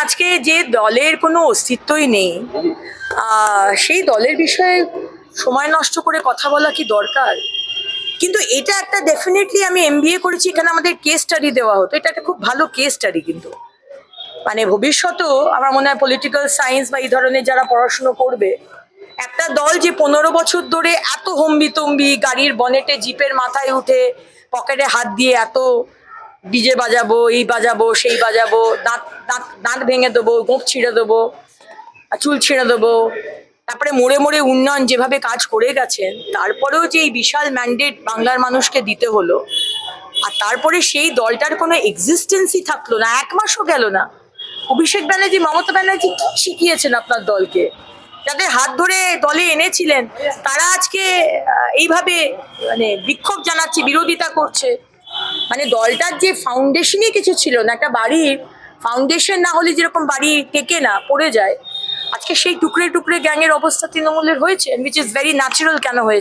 আজকে যে দলের কোনো অস্তিত্বই নেই, সেই দলের বিষয়ে সময় নষ্ট করে কথা বলা কি দরকার? কিন্তু এটা একটা ডেফিনেটলি, আমি এমবিএ করেছি, এখানে আমাদের কেস স্টাডি দেওয়া হতো, এটা একটা খুব ভালো কেস স্টাডি। কিন্তু মানে ভবিষ্যতেও আমার মনে হয় পলিটিক্যাল সায়েন্স বা এই ধরনের যারা পড়াশুনো করবে, একটা দল যে 15 বছর ধরে এত হম্বিতম্বি, গাড়ির বনেটে জিপের মাথায় উঠে পকেটে হাত দিয়ে এত ডিজে বাজাবো, এই বাজাবো, সেই বাজাবো, দাঁত দাঁত দাঁত ভেঙে দেবো, গোঁপ ছিঁড়ে দেবো, চুল ছিঁড়ে দেবো, তারপরে মোড়ে মোড়ে উন্নয়ন যেভাবে কাজ করে গেছেন, তারপরেও যে এই বিশাল ম্যান্ডেট বাংলার মানুষকে দিতে হলো, আর তারপরে সেই দলটার কোনো এক্সিস্টেন্সই থাকলো না, 1 মাসও গেল না। অভিষেক ব্যানার্জি, মমতা ব্যানার্জি কি শিখিয়েছেন আপনার দলকে? যাদের হাত ধরে দলে এনেছিলেন তারা আজকে এইভাবে মানে বিক্ষোভ জানাচ্ছে, বিরোধিতা করছে। মানে দলটার যে ফাউন্ডেশনই কিছু ছিল না, একটা বাড়ির ফাউন্ডেশন না হলে যেরকম বাড়ি টেকে না, পড়ে যায়, আজকে সেই টুকরে টুকরে গ্যাংয়ের অবস্থা তৃণমূলের হয়েছে, উইচ ইজ ভেরি ন্যাচারাল। কেন হয়েছে?